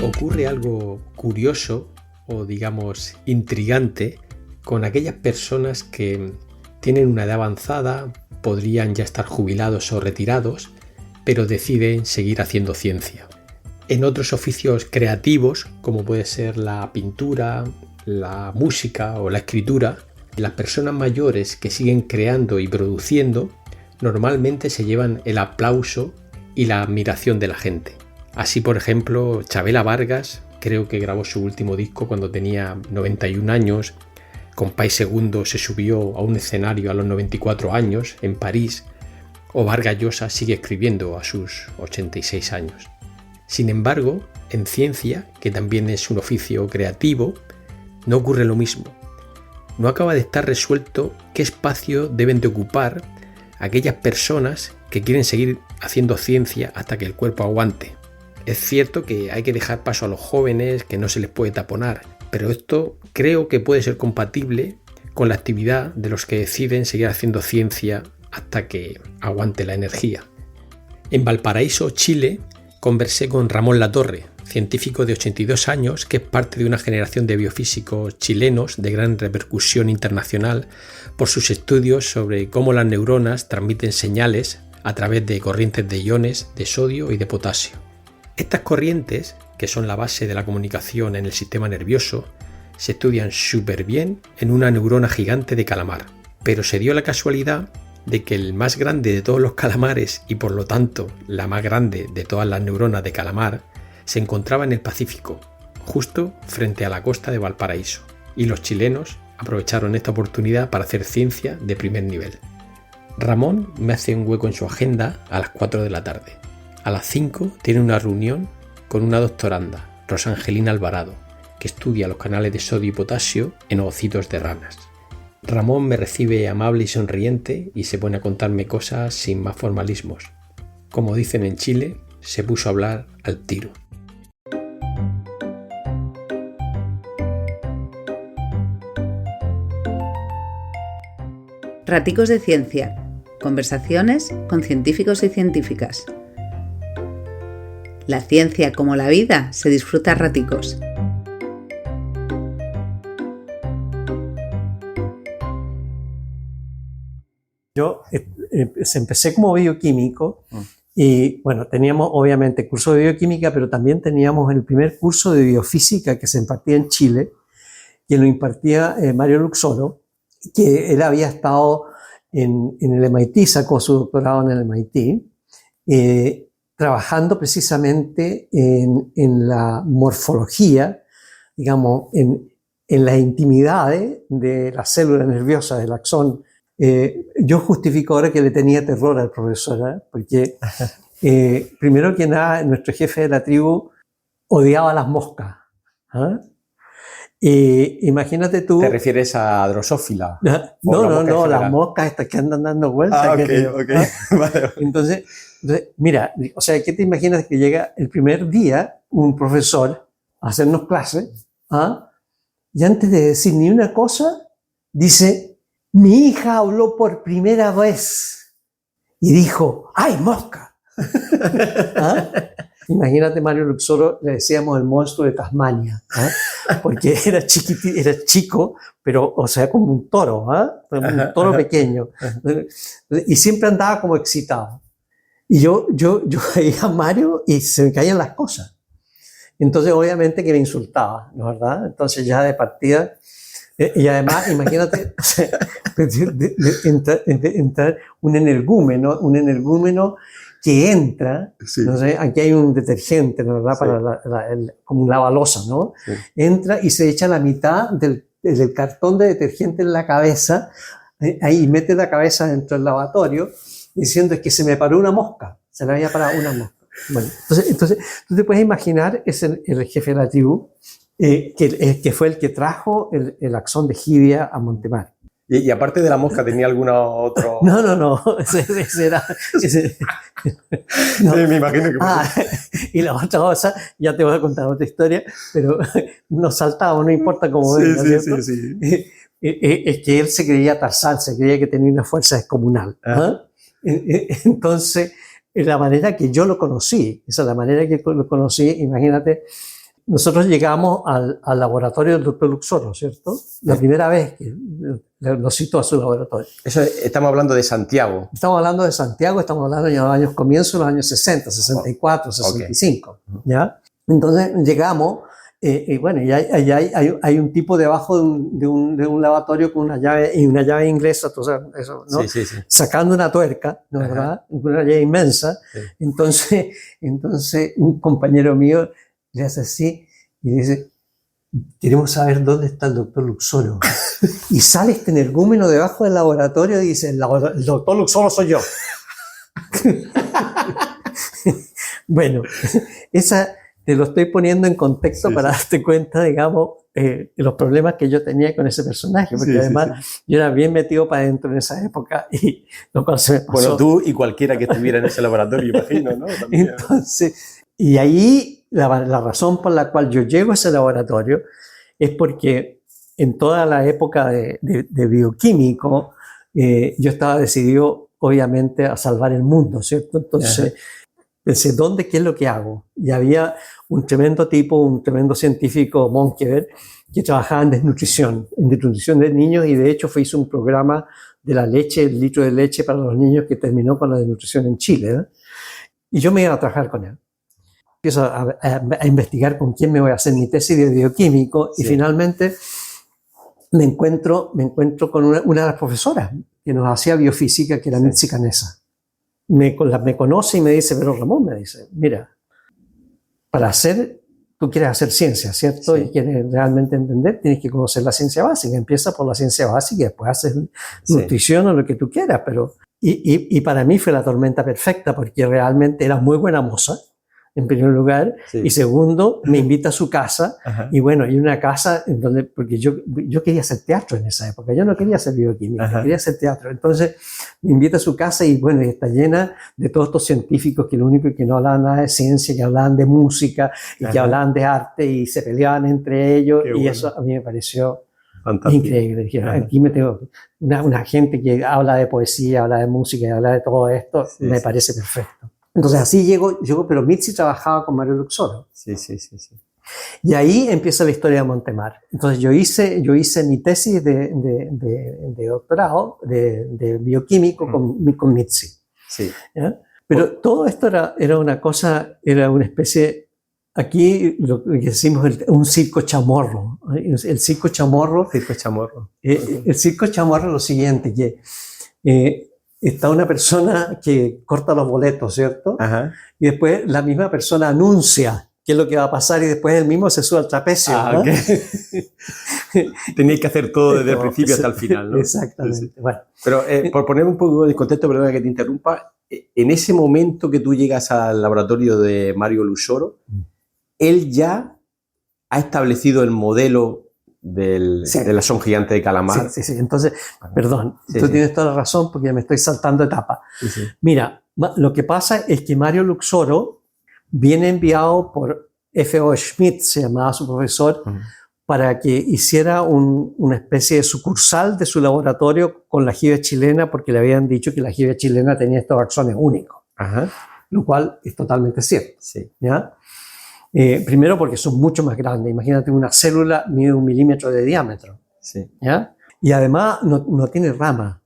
Ocurre algo curioso o digamos intrigante con aquellas personas que tienen una edad avanzada, podrían ya estar jubilados o retirados, pero deciden seguir haciendo ciencia. En otros oficios creativos, como puede ser la pintura, la música o la escritura, las personas mayores que siguen creando y produciendo normalmente se llevan el aplauso y la admiración de la gente. Así, por ejemplo, Chavela Vargas, creo que grabó su último disco cuando tenía 91 años, Compay Segundo se subió a un escenario a los 94 años en París, o Vargas Llosa sigue escribiendo a sus 86 años. Sin embargo, en ciencia, que también es un oficio creativo, no ocurre lo mismo. No acaba de estar resuelto qué espacio deben de ocupar aquellas personas que quieren seguir haciendo ciencia hasta que el cuerpo aguante. Es cierto que hay que dejar paso a los jóvenes, que no se les puede taponar, pero esto creo que puede ser compatible con la actividad de los que deciden seguir haciendo ciencia hasta que aguante la energía. En Valparaíso, Chile, conversé con Ramón Latorre, científico de 82 años que es parte de una generación de biofísicos chilenos de gran repercusión internacional por sus estudios sobre cómo las neuronas transmiten señales a través de corrientes de iones de sodio y de potasio. Estas corrientes, que son la base de la comunicación en el sistema nervioso, se estudian súper bien en una neurona gigante de calamar. Pero se dio la casualidad de que el más grande de todos los calamares y por lo tanto la más grande de todas las neuronas de calamar se encontraba en el Pacífico, justo frente a la costa de Valparaíso, y los chilenos aprovecharon esta oportunidad para hacer ciencia de primer nivel. Ramón me hace un hueco en su agenda a las 4 de la tarde. A las 5 tiene una reunión con una doctoranda, Rosangelina Alvarado, que estudia los canales de sodio y potasio en ovocitos de ranas. Ramón me recibe amable y sonriente y se pone a contarme cosas sin más formalismos. Como dicen en Chile, se puso a hablar al tiro. Raticos de Ciencia. Conversaciones con científicos y científicas. La ciencia, como la vida, se disfruta a raticos. Yo empecé como bioquímico y bueno, teníamos obviamente curso de bioquímica, pero también teníamos el primer curso de biofísica que se impartía en Chile, que lo impartía Mario Luxoro, que él había estado en el MIT, sacó su doctorado en el MIT, trabajando precisamente en la morfología, digamos, en las intimidades de las células nerviosas del axón. Yo justifico ahora que le tenía terror al profesor, porque primero que nada, nuestro jefe de la tribu odiaba las moscas. Imagínate tú... ¿Te refieres a Drosófila? No, las moscas estas que andan dando vueltas. Ok. Vale. Entonces, mira, o sea, ¿qué te imaginas que llega el primer día un profesor a hacernos clases, y antes de decir ni una cosa, dice, mi hija habló por primera vez y dijo, ¡ay, mosca! Imagínate, Mario Luxoro, le decíamos el monstruo de Tasmania, porque era chico, pero, o sea, como un toro, un toro pequeño, y siempre andaba como excitado. Y yo veía a Mario y se me caían las cosas. Entonces, obviamente que me insultaba, ¿no es verdad? Entonces, ya de partida, y además, imagínate, entrar un energúmeno que entra, sí. No sé, aquí hay un detergente, ¿no verdad? Sí. Para como un lavalosa, ¿no? Sí. Entra y se echa la mitad del cartón de detergente en la cabeza, ahí mete la cabeza dentro del lavatorio, diciendo es que se me paró una mosca, se le había parado una mosca. Bueno, entonces tú te puedes imaginar, es el jefe de la tribu, que fue el que trajo el axón de Hibia a Montemar. Y aparte de la mosca, ¿tenía alguna otro...? No, ese era... no. Sí, me imagino que... Y la otra cosa, ya te voy a contar otra historia, pero nos saltaba, no importa cómo venga, ¿cierto? Sí. Es que él se creía Tarzán, se creía que tenía una fuerza descomunal. ¿Ah? Entonces, la manera que yo lo conocí, esa es la manera que lo conocí, imagínate, nosotros llegamos al laboratorio del doctor Luxoro, ¿cierto? La primera vez que lo citó a su laboratorio. Eso estamos hablando de Santiago. Estamos hablando de Santiago, estamos hablando de los años comienzos, los años 60, 64, 65, ¿ya? Entonces llegamos, bueno, y hay un tipo debajo de un lavatorio con una llave inglesa, eso, ¿no? Sí. Sacando una tuerca, ¿no, verdad? Una llave inmensa. Sí. Entonces un compañero mío le hace así y dice, queremos saber dónde está el doctor Luxoro. Y sale este energúmeno debajo del laboratorio y dice, el doctor Luxoro soy yo. Bueno, esa te lo estoy poniendo en contexto para darte cuenta, digamos, los problemas que yo tenía con ese personaje, porque además yo era bien metido para adentro en esa época y lo cual se me pasó. Bueno, tú y cualquiera que estuviera en ese laboratorio, imagino, ¿no? También. Entonces, y ahí la razón por la cual yo llego a ese laboratorio es porque en toda la época de bioquímico yo estaba decidido, obviamente, a salvar el mundo, ¿cierto? Entonces pensé, ¿qué es lo que hago? Y había un tremendo tipo, un tremendo científico, Monkever, que trabajaba en desnutrición de niños, y de hecho hizo un programa de la leche, el litro de leche para los niños, que terminó con la desnutrición en Chile, ¿eh? Y yo me iba a trabajar con él. Empiezo a investigar con quién me voy a hacer mi tesis de bioquímico, y finalmente me encuentro con una de las profesoras que nos hacía biofísica, que era Mitzi Canessa. Me conoce y me dice, pero Ramón, me dice, mira, tú quieres hacer ciencia, ¿cierto? Y quieres realmente entender, tienes que conocer la ciencia básica. Empieza por la ciencia básica y después haces nutrición o lo que tú quieras. Pero, y para mí fue la tormenta perfecta, porque realmente era muy buena moza, en primer lugar, y segundo, me invita a su casa, y bueno, hay una casa en donde, porque yo quería hacer teatro en esa época, yo no quería hacer bioquímica, quería hacer teatro, entonces me invita a su casa y bueno, y está llena de todos estos científicos que lo único que no hablaban nada de ciencia, que hablaban de música, y que hablaban de arte, y se peleaban entre ellos, y eso a mí me pareció fantástico. Increíble. Dijeron, aquí me tengo una gente que habla de poesía, habla de música, habla de todo esto, me parece perfecto. Entonces así llegó, pero Mitzi trabajaba con Mario Luxoro. Sí. Y ahí empieza la historia de Montemar. Entonces yo hice mi tesis de doctorado de bioquímico con Mitzi. Sí. ¿Ya? Pero todo esto era una cosa, era una especie, aquí lo que decimos un circo chamorro. El circo chamorro. El circo chamorro es lo siguiente, que está una persona que corta los boletos, ¿cierto? Y después la misma persona anuncia qué es lo que va a pasar y después él mismo se sube al trapecio. ¿No? Okay. Teníais que hacer todo desde el principio hasta el final, ¿no? Exactamente. Sí. Bueno. Pero por poner un poco de contexto, perdona que te interrumpa, en ese momento que tú llegas al laboratorio de Mario Luxoro, él ya ha establecido el modelo de la son gigante de calamar. Sí. Entonces, perdón, tú tienes toda la razón porque me estoy saltando etapa. Mira, lo que pasa es que Mario Luxoro viene enviado por F.O. Schmidt, se llamaba su profesor, para que hiciera una especie de sucursal de su laboratorio con la jibia chilena, porque le habían dicho que la jibia chilena tenía estos axones únicos, lo cual es totalmente cierto. ¿Ya? Primero porque son mucho más grandes. Imagínate, una célula mide 1 milímetro de diámetro. ¿Ya? Y además no tiene rama.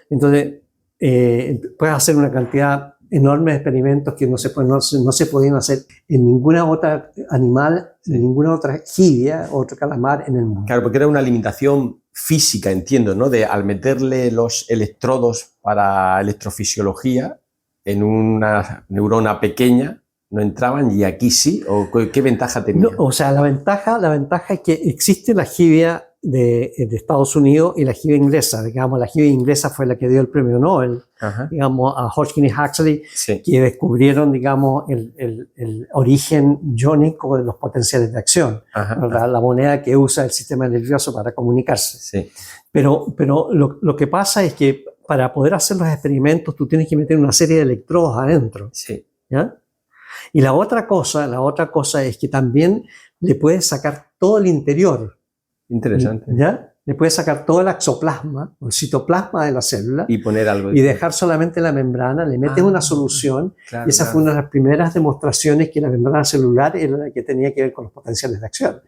Entonces, puedes hacer una cantidad enorme de experimentos que no se podían hacer en ninguna otra animal, en ninguna otra jibia, otro calamar en el mundo. Claro, porque era una limitación física, entiendo, ¿no? De al meterle los electrodos para electrofisiología en una neurona pequeña, no entraban, y aquí sí, ¿o qué ventaja tenía? No, o sea, la ventaja es que existe la jibia de Estados Unidos y la jiba inglesa. Digamos, la jiba inglesa fue la que dio el premio Nobel, digamos, a Hodgkin y Huxley, que descubrieron, digamos, el origen iónico de los potenciales de acción, la moneda que usa el sistema nervioso para comunicarse. Sí. Pero lo que pasa es que para poder hacer los experimentos tú tienes que meter una serie de electrodos adentro. Sí. ¿Ya? Y la otra cosa es que también le puedes sacar todo el interior. Interesante. ¿Ya? Le puedes sacar todo el exoplasma, o el citoplasma de la célula, y poner algo. Y dejar solamente la membrana, le metes una solución, y esa fue una de las primeras demostraciones que la membrana celular era la que tenía que ver con los potenciales de acción.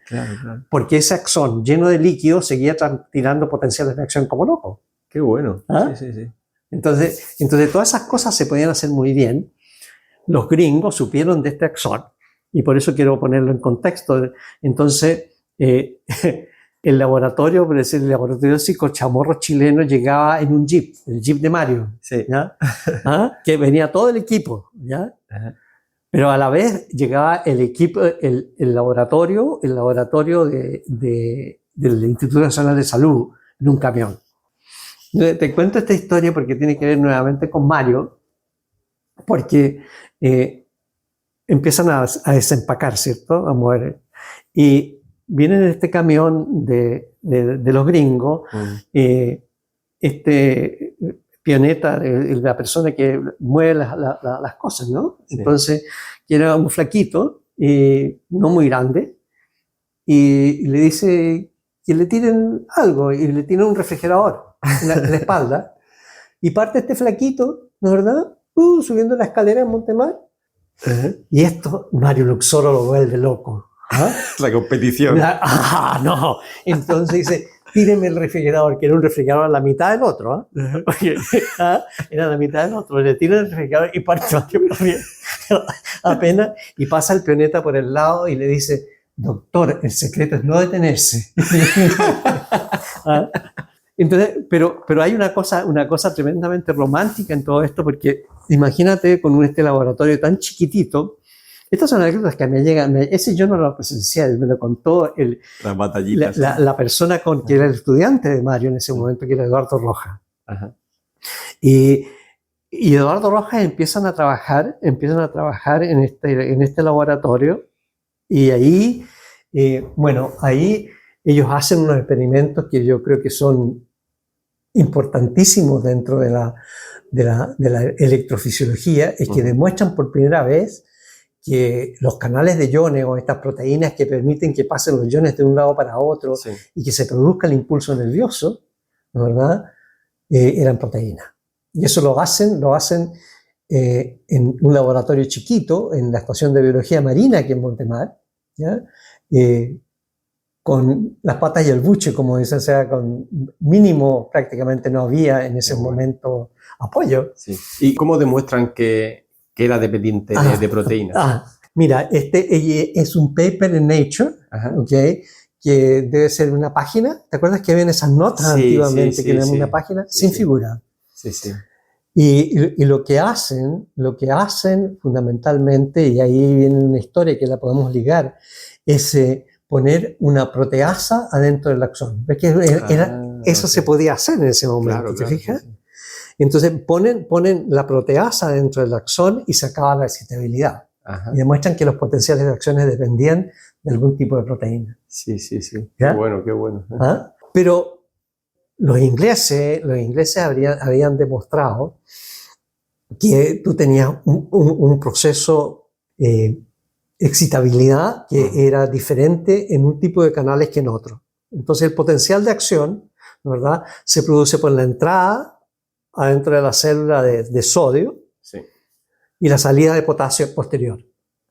Porque ese axón lleno de líquido seguía tirando potenciales de acción como loco. Qué bueno. ¿Ah? Sí. Entonces todas esas cosas se podían hacer muy bien. Los gringos supieron de este axón, y por eso quiero ponerlo en contexto. Entonces, el laboratorio, por decir, el laboratorio psicochamorro chileno llegaba en un jeep, el jeep de Mario, ¿ya? Que venía todo el equipo, ¿ya? Pero a la vez llegaba el equipo, el laboratorio del Instituto Nacional de Salud en un camión. Te cuento esta historia porque tiene que ver nuevamente con Mario, porque empiezan a desempacar, ¿cierto? A mover. Y vienen en este camión de los gringos, Pioneta, la persona que mueve las cosas, ¿no? Sí. Entonces, que era un flaquito, no muy grande, y le dice que le tiren algo, y le tiran un refrigerador en la espalda, y parte este flaquito, ¿no es verdad? Subiendo la escalera en Montemar, y esto Mario Luxoro lo vuelve loco. La competición. No. Entonces dice, tíreme el refrigerador, que era un refrigerador a la mitad del otro. Era la mitad del otro. Le tiran el refrigerador y parte apenas, y pasa el Pioneta por el lado y le dice, doctor, el secreto es no detenerse. Entonces, pero hay una cosa tremendamente romántica en todo esto, porque imagínate con este laboratorio tan chiquitito. Estas son anécdotas que me llegan. Ese yo no lo presencié, me lo contó las batallitas, la persona que era el estudiante de Mario en ese momento, que era Eduardo Rojas. Y Eduardo Rojas empiezan a trabajar en este laboratorio, y ahí, ahí ellos hacen unos experimentos que yo creo que son importantísimos dentro de la electrofisiología, es que demuestran por primera vez que los canales de iones, o estas proteínas que permiten que pasen los iones de un lado para otro, y que se produzca el impulso nervioso, ¿no, verdad? Eran proteínas. Y eso lo hacen en un laboratorio chiquito, en la Estación de Biología Marina, aquí en Montemar, ¿ya? Con las patas y el buche, como dicen, o sea, con mínimo prácticamente no había en ese momento apoyo. Sí. ¿Y cómo demuestran que era dependiente de proteínas? Mira, es un paper en Nature, ¿okay? Que debe ser una página. ¿Te acuerdas que habían esas notas antiguamente que eran una página sin figura? Sí. Y lo que hacen fundamentalmente, y ahí viene una historia que la podemos ligar, es poner una proteasa adentro del axón. ¿Ves que eso se podía hacer en ese momento? ¿Te fijas? Sí. Entonces ponen la proteasa dentro del axón y se acaba la excitabilidad. Y demuestran que los potenciales de acciones dependían de algún tipo de proteína. Sí. ¿Ya? Qué bueno. Pero los ingleses habían demostrado que tú tenías un proceso excitabilidad que era diferente en un tipo de canales que en otro. Entonces el potencial de acción, ¿verdad?, se produce por la entrada adentro de la célula de sodio y la salida de potasio posterior,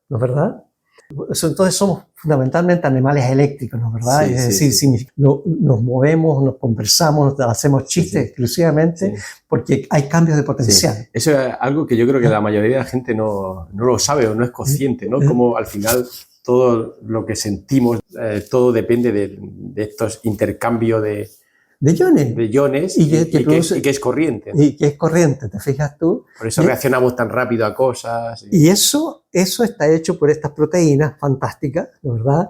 ¿no es verdad? Entonces somos fundamentalmente animales eléctricos, ¿no es verdad? Es decir, si nos movemos, nos conversamos, hacemos chistes exclusivamente porque hay cambios de potencial. Sí. Eso es algo que yo creo que la mayoría de la gente no lo sabe o no es consciente, ¿no? Como al final todo lo que sentimos, todo depende de estos intercambios de iones y que es corriente, ¿no? Y que es corriente, ¿te fijas tú? Por eso reaccionamos tan rápido a cosas. Y eso está hecho por estas proteínas fantásticas, ¿verdad?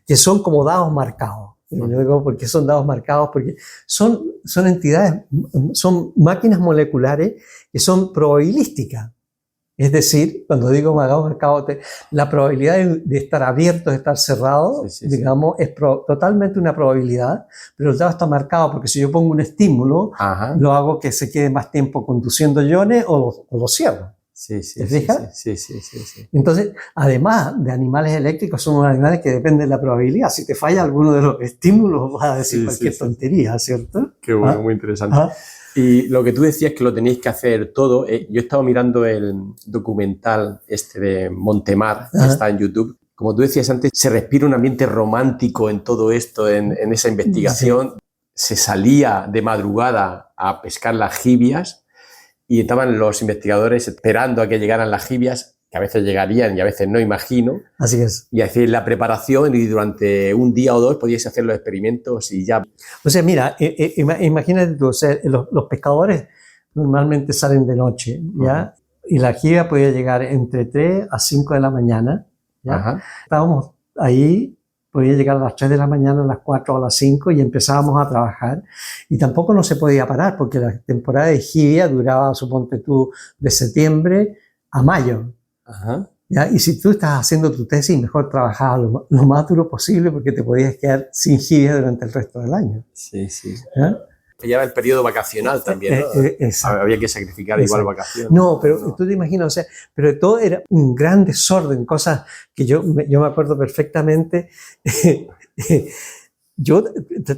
Que son como dados marcados. Yo digo, ¿por qué son dados marcados? Porque son entidades, son máquinas moleculares que son probabilísticas. Es decir, cuando digo dados marcados, la probabilidad de estar abierto, de estar cerrado, digamos, es totalmente una probabilidad, pero el dado está marcado porque si yo pongo un estímulo, lo hago que se quede más tiempo conduciendo iones o lo cierro. ¿Te fijas? Sí. Entonces, además de animales eléctricos, son unos animales que dependen de la probabilidad. Si te falla alguno de los estímulos, vas a decir cualquier tontería, ¿cierto? Qué bueno, muy interesante. Y lo que tú decías que lo tenéis que hacer todo, yo he estado mirando el documental de Montemar, que está en YouTube. Como tú decías antes, se respira un ambiente romántico en todo esto, en esa investigación. Se salía de madrugada a pescar las jibias y estaban los investigadores esperando a que llegaran las jibias, que a veces llegarían y a veces no, imagino. Así es. Y hacéis la preparación y durante un día o dos podíais hacer los experimentos y ya. O sea, mira, imagínate tú, o sea, los pescadores normalmente salen de noche, ¿ya? Y la jibia podía llegar entre 3 a 5 de la mañana, ¿ya? Estábamos ahí, podía llegar a las 3 de la mañana, a las 4 o a las 5 y empezábamos a trabajar. Y tampoco no se podía parar porque la temporada de jibia duraba, suponte tú, de septiembre a mayo. ¿Ya? Y si tú estás haciendo tu tesis, mejor trabajar lo más duro posible porque te podías quedar sin jibia durante el resto del año. Sí. ¿Ya? Lleva el periodo vacacional también, ¿no? Había que sacrificar igual vacaciones. No, pero tú te imaginas, o sea, pero todo era un gran desorden, cosas que yo me acuerdo perfectamente.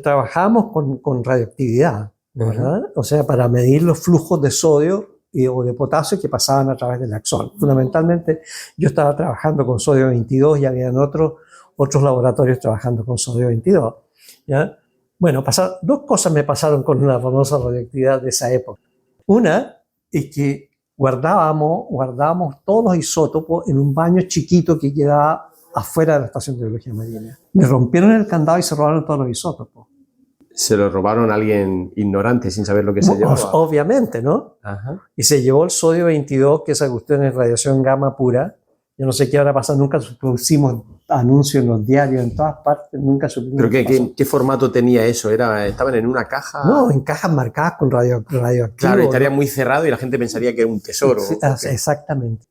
Trabajábamos con radioactividad, ¿verdad? O sea, para medir los flujos de sodio o de potasio que pasaban a través del axón. Fundamentalmente, yo estaba trabajando con sodio 22 y habían otros laboratorios trabajando con sodio 22. ¿Ya? Bueno, dos cosas me pasaron con la famosa radioactividad de esa época. Una es que guardábamos todos los isótopos en un baño chiquito que quedaba afuera de la estación de biología marina. Me rompieron el candado y se robaron todos los isótopos. Se lo robaron a alguien ignorante sin saber lo que se llevaba. Obviamente, ¿no? Y se llevó el sodio 22, que esa cuestión es radiación gamma pura. Yo no sé qué habrá pasado, nunca pusimos anuncios en los diarios, en todas partes, nunca supimos. ¿Pero qué formato tenía eso? ¿Estaban en una caja? No, en cajas marcadas con radioactivo. Claro, estaría muy cerrado y la gente pensaría que era un tesoro. Sí, exactamente.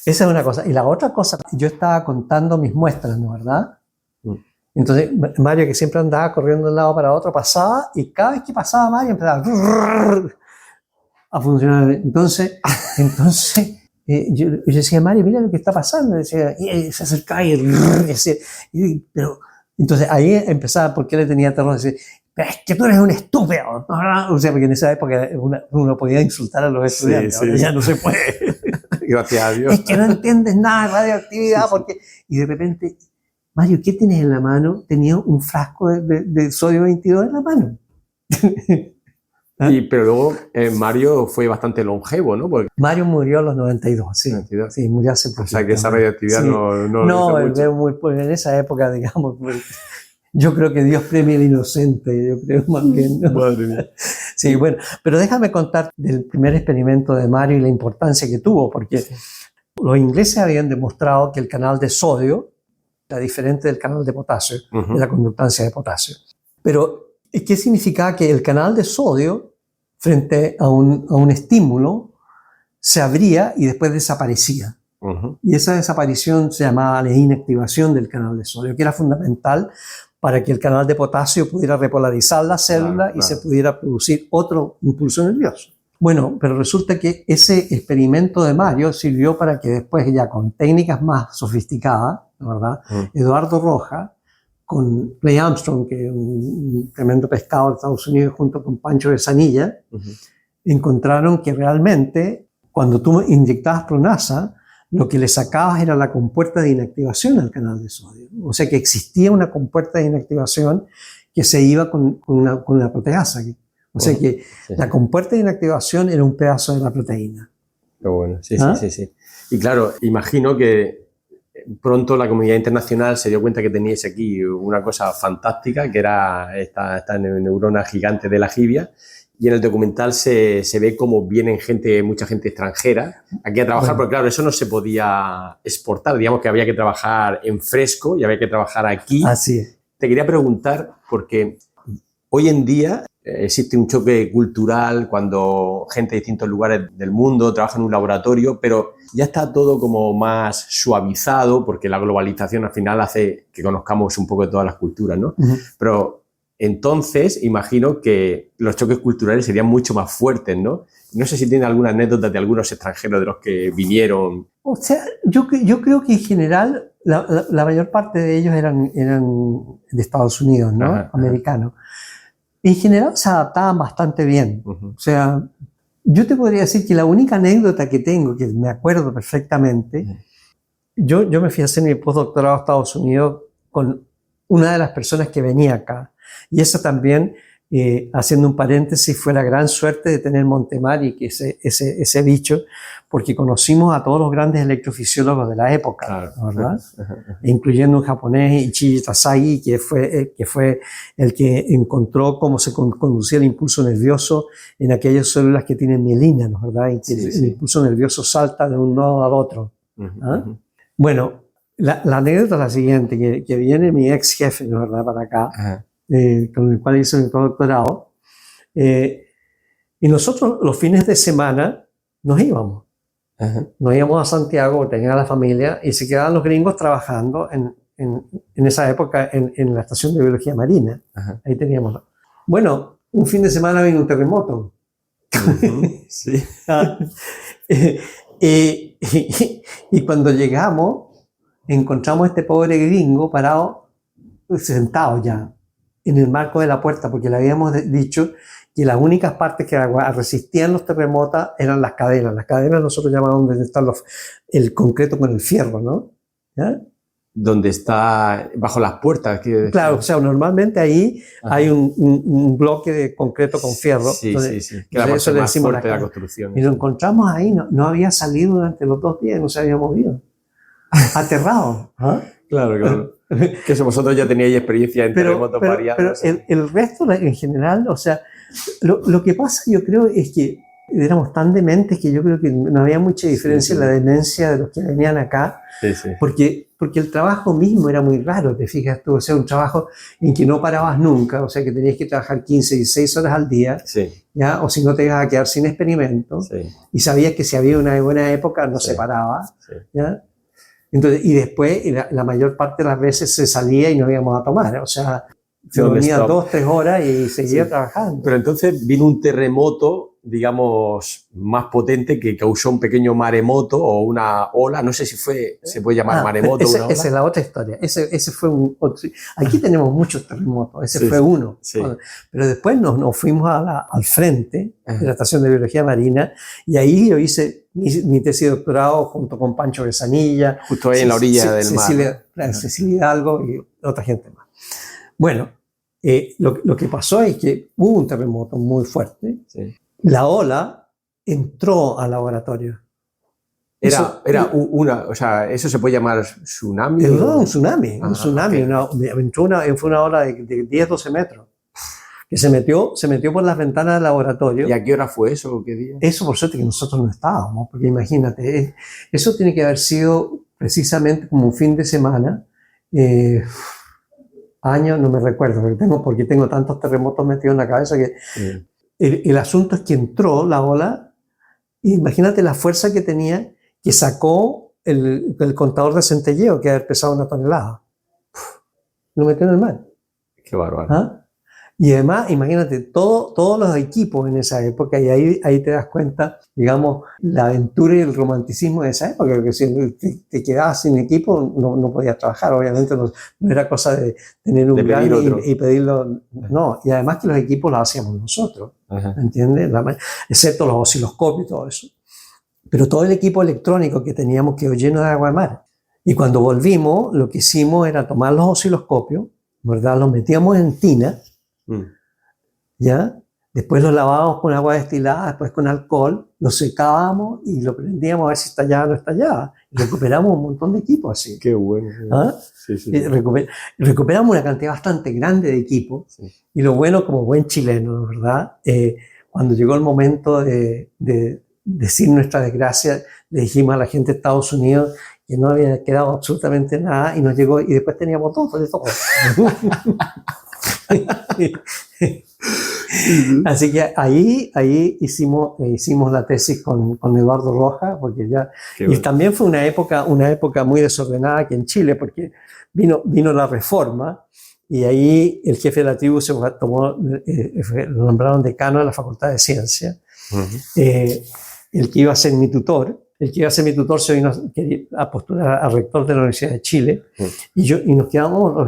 Esa es una cosa. Y la otra cosa, yo estaba contando mis muestras, ¿no? ¿Verdad? Entonces, Mario, que siempre andaba corriendo de un lado para otro, pasaba y cada vez que pasaba Mario empezaba a funcionar. Entonces yo decía, Mario, mira lo que está pasando. Decía, y se acercaba pero entonces ahí empezaba, porque le tenía terror, decir, pero es que tú eres un estúpido. O sea, porque en esa época uno podía insultar a los estudiantes, ahora ya no se puede. Gracias a Dios. Es que no entiendes nada de radioactividad, porque... Y de repente... Mario, ¿qué tienes en la mano? Tenía un frasco de sodio 22 en la mano. Pero luego Mario fue bastante longevo, ¿no? Porque... Mario murió a los 92, sí. 92. Sí, murió hace poco. O sea, que esa radioactividad no en esa época, digamos, yo creo que Dios premia al inocente, yo creo más bien, ¿no? Madre mía. Sí, bueno, pero déjame contar del primer experimento de Mario y la importancia que tuvo, porque los ingleses habían demostrado que el canal de sodio era diferente del canal de potasio, de la conductancia de potasio. Pero, ¿qué significaba? Que el canal de sodio, frente a un estímulo, se abría y después desaparecía. Y esa desaparición se llamaba la inactivación del canal de sodio, que era fundamental para que el canal de potasio pudiera repolarizar la célula y se pudiera producir otro impulso nervioso. Bueno, pero resulta que ese experimento de Mario sirvió para que después, ya con técnicas más sofisticadas, ¿verdad? Eduardo Roja, con Clay Armstrong, que es un tremendo pescado de Estados Unidos, junto con Pancho de Sanilla, encontraron que realmente cuando tú inyectabas pronasa, lo que le sacabas era la compuerta de inactivación al canal de sodio. O sea que existía una compuerta de inactivación que se iba con una proteasa. O sea que la compuerta de inactivación era un pedazo de la proteína. Qué bueno, sí. Y claro, imagino que pronto la comunidad internacional se dio cuenta que teníais aquí una cosa fantástica, que era esta neurona gigante de la jibia. Y en el documental se ve cómo vienen mucha gente extranjera aquí a trabajar, porque claro, eso no se podía exportar, digamos que había que trabajar en fresco y había que trabajar aquí. Así es. Te quería preguntar, porque hoy en día existe un choque cultural cuando gente de distintos lugares del mundo trabaja en un laboratorio, pero ya está todo como más suavizado porque la globalización al final hace que conozcamos un poco de todas las culturas, ¿no? Pero entonces imagino que los choques culturales serían mucho más fuertes, ¿no? No sé si tiene alguna anécdota de algunos extranjeros de los que vinieron. O sea, yo creo que en general la mayor parte de ellos eran de Estados Unidos, ¿no? Ajá. Americanos. En general se adaptaban bastante bien. O sea, yo te podría decir que la única anécdota que tengo, que me acuerdo perfectamente, yo me fui a hacer mi postdoctorado a Estados Unidos con una de las personas que venía acá. Y eso también, haciendo un paréntesis, fue la gran suerte de tener Montemari, que ese bicho, porque conocimos a todos los grandes electrofisiólogos de la época, Claro. ¿verdad? Incluyendo un japonés, Ichiji Tasagi, que fue el que encontró cómo se conducía el impulso nervioso en aquellas células que tienen mielina, ¿no? ¿Verdad? Y que el impulso nervioso salta de un nodo al otro. ¿Ah? Bueno, la anécdota es la siguiente, que viene mi ex jefe, ¿no? ¿Verdad? Para acá, con el cual hice mi doctorado, y nosotros los fines de semana nos íbamos. Nos íbamos a Santiago, tenía la familia, y se quedaban los gringos trabajando en esa época en la estación de biología marina. Ahí teníamos. Bueno, un fin de semana vino un terremoto. Sí. Y cuando llegamos, encontramos a este pobre gringo parado, sentado ya, en el marco de la puerta, porque le habíamos dicho que las únicas partes que resistían los terremotos eran las cadenas. Las cadenas nosotros llamamos donde está el concreto con el fierro, ¿no? ¿Ya? Donde está bajo las puertas. Claro, o sea, normalmente ahí hay un bloque de concreto con fierro. Sí, entonces, sí. Que la parte más fuerte de la construcción. Y lo encontramos ahí, no había salido durante los 2 días, no se había movido. Aterrado. ¿Ah? Claro. Que vosotros ya teníais experiencia en terremotos variados. Pero el resto, en general, o sea, lo que pasa, yo creo, es que éramos tan dementes que yo creo que no había mucha diferencia en la demencia de los que venían acá, porque el trabajo mismo era muy raro, te fijas tú, o sea, un trabajo en que no parabas nunca, o sea, que tenías que trabajar 15 y 16 horas al día, ¿ya? O si no te ibas a quedar sin experimento, y sabías que si había una buena época no se paraba, ¿ya? Entonces, y después, la mayor parte de las veces se salía y no íbamos a tomar, o sea, se dormía 2, 3 horas y seguía trabajando. Pero entonces vino un terremoto, digamos, más potente que causó un pequeño maremoto o una ola. No sé si se puede llamar maremoto o una ola. Esa es la otra historia. Ese fue otro. Aquí tenemos muchos terremotos. Ese fue uno. Pero después nos fuimos al frente de la estación de biología marina y ahí yo hice mi tesis de doctorado junto con Pancho Besanilla. Justo ahí en la orilla del mar. Cecilia Hidalgo y otra gente más. Bueno, lo que pasó es que hubo un terremoto muy fuerte. La ola entró al laboratorio. Era o sea, ¿eso se puede llamar tsunami? Un tsunami. Fue una ola de 10, 12 metros. Que se metió por las ventanas del laboratorio. ¿Y a qué hora fue eso? ¿Qué día? Eso, por suerte, que nosotros no estábamos, porque imagínate, eso tiene que haber sido precisamente como un fin de semana, año, no me recuerdo, porque tengo tantos terremotos metidos en la cabeza que el asunto es que entró la ola, y imagínate la fuerza que tenía, que sacó el contador de centelleo, que había pesado 1 tonelada. Lo metió en el mar. Qué bárbaro. ¿Ah? Y además, imagínate, todos los equipos en esa época, y ahí te das cuenta, digamos, la aventura y el romanticismo de esa época, porque si te quedabas sin equipo no podías trabajar, obviamente no era cosa de tener un gran y pedirlo, no, y además que los equipos los hacíamos nosotros, ¿entiendes? Excepto los osciloscopios y todo eso. Pero todo el equipo electrónico que teníamos quedó lleno de agua de mar. Y cuando volvimos, lo que hicimos era tomar los osciloscopios, ¿verdad? Los metíamos en tina, ¿ya? Después lo lavábamos con agua destilada, después con alcohol, lo secábamos y lo prendíamos a ver si estallaba o no estallaba. Y recuperamos un montón de equipos así. Qué bueno. ¿Ah? Recuperamos una cantidad bastante grande de equipos. Y lo bueno, como buen chileno, ¿verdad? Cuando llegó el momento de decir nuestra desgracia, le dijimos a la gente de Estados Unidos que no había quedado absolutamente nada y nos llegó, y después teníamos todo de todo. Así que ahí hicimos la tesis con Eduardo Rojas, porque ya, y también fue una época muy desordenada aquí en Chile, porque vino la reforma, y ahí el jefe de la tribu se tomó, lo nombraron decano de la Facultad de Ciencias. El que iba a ser mi tutor se vino a postular a rector de la Universidad de Chile, y los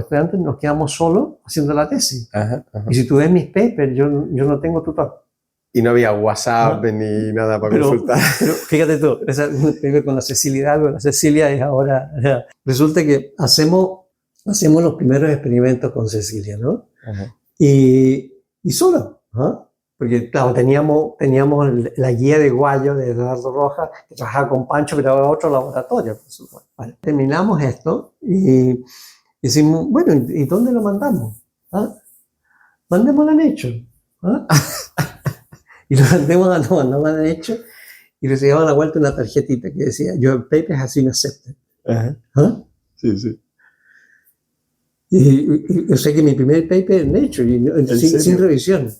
estudiantes nos quedamos solos haciendo la tesis. Y si tú ves mis papers, yo no tengo tutor. Y no había WhatsApp ni nada para consultar. Pero fíjate tú, con la Cecilia Hidalgo, la Cecilia es ahora, resulta que hacemos los primeros experimentos con Cecilia, ¿no? Y solo, porque claro, teníamos la guía de Guayo de Eduardo Rojas, que trabajaba con Pancho, pero era otro laboratorio, por supuesto. Vale. Terminamos esto y decimos, bueno, ¿y dónde lo mandamos? Mandémoslo a Nature. Y lo mandamos a Nature y les llevaban a la vuelta una tarjetita que decía, your paper has been accepted. Sí. Y yo sé que mi primer paper en Nature, sin revisión.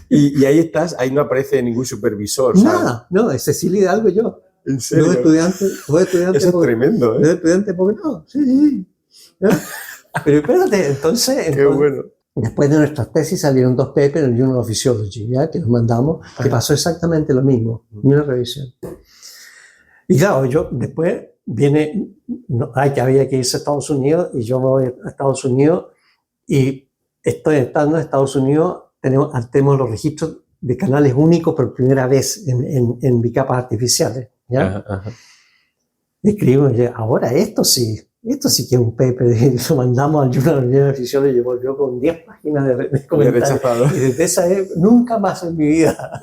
Y ahí estás, ahí no aparece ningún supervisor. Nada, no, es Cecilia Hidalgo y yo. ¿En serio? Dos estudiantes. Eso es tremendo, ¿eh? Dos estudiantes no, sí. Pero espérate, entonces. Qué bueno. Después de nuestras tesis salieron 2 papers en el Journal of Physiology, ¿ya? Que nos mandamos, que pasó exactamente lo mismo, ni una revisión. Y claro, yo después que había que irse a Estados Unidos, y yo me voy a Estados Unidos, y estoy estando en Estados Unidos, tenemos los registros de canales únicos por primera vez en bicapas artificiales, ¿ya? Escribimos, ahora esto sí que es un paper, lo mandamos al Journal of Physiology y volvió con 10 páginas de comentarios. Y desde esa nunca más en mi vida.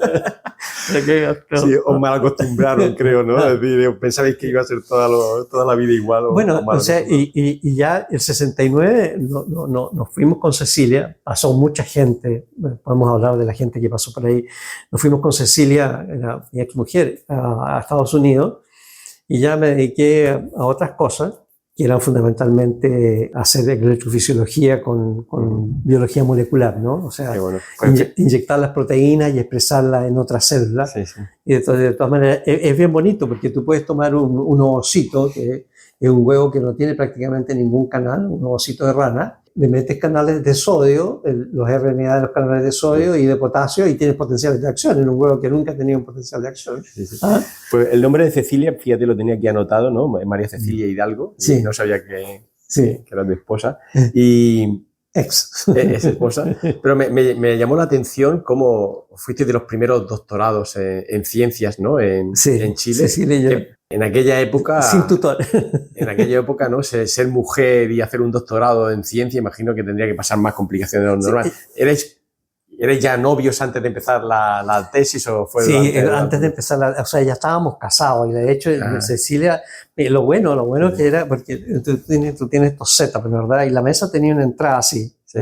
Sí, os mal acostumbraron, creo, ¿no? Es decir, pensabais que iba a ser toda la vida igual. Bueno, o sea, y ya el 69 nos fuimos con Cecilia, pasó mucha gente, podemos hablar de la gente que pasó por ahí, nos fuimos con Cecilia, mi ex mujer, a Estados Unidos, y ya me dediqué a otras cosas, que eran fundamentalmente hacer electrofisiología con biología molecular, ¿no? O sea, bueno. Inyectar las proteínas y expresarlas en otras células. Sí. Y de todas maneras, es bien bonito porque tú puedes tomar un ovocito, que es un huevo que no tiene prácticamente ningún canal, un ovocito de rana, le metes canales de sodio, los RNA de los canales de sodio y de potasio, y tienes potenciales de acción en un huevo que nunca ha tenido un potencial de acción. Sí. Pues el nombre de Cecilia, fíjate, lo tenía aquí anotado, ¿no? María Cecilia Hidalgo. Sí. No sabía que era tu esposa. Y es esposa. Pero me llamó la atención cómo fuiste de los primeros doctorados en ciencias, ¿no? En Chile. Cecilia y yo. En aquella época... Sin tutor. En aquella época, ¿no? Ser mujer y hacer un doctorado en ciencia, imagino que tendría que pasar más complicaciones de lo normal. ¿Eres ya novios antes de empezar la tesis o fue antes de empezar, o sea, ya estábamos casados, y de hecho Cecilia, lo bueno que era, porque tú tienes estos setups, ¿verdad? Y la mesa tenía una entrada así. Sí.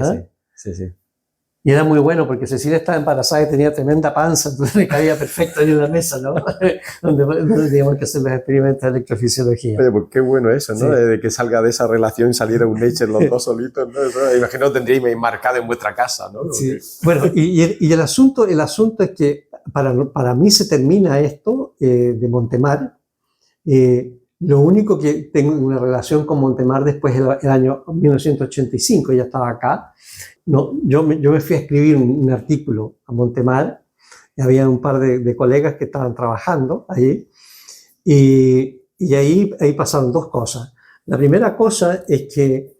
Y era muy bueno porque Cecilia estaba embarazada y tenía tremenda panza, entonces le cabía perfecto ahí en la mesa, ¿no? donde teníamos que hacer los experimentos de electrofisiología. Oye, pues qué bueno eso, ¿no? Sí. De que salga de esa relación, saliera un Nature los dos solitos, ¿no? Eso, imagino tendríais marcado en vuestra casa, ¿no? Sí. Bueno, y el asunto es que para mí se termina esto de Montemar. Lo único que tengo una relación con Montemar después del año 1985, ya estaba acá. No, yo me fui a escribir un artículo a Montemar, y había un par de colegas que estaban trabajando ahí, y ahí pasaron 2 cosas. La primera cosa es que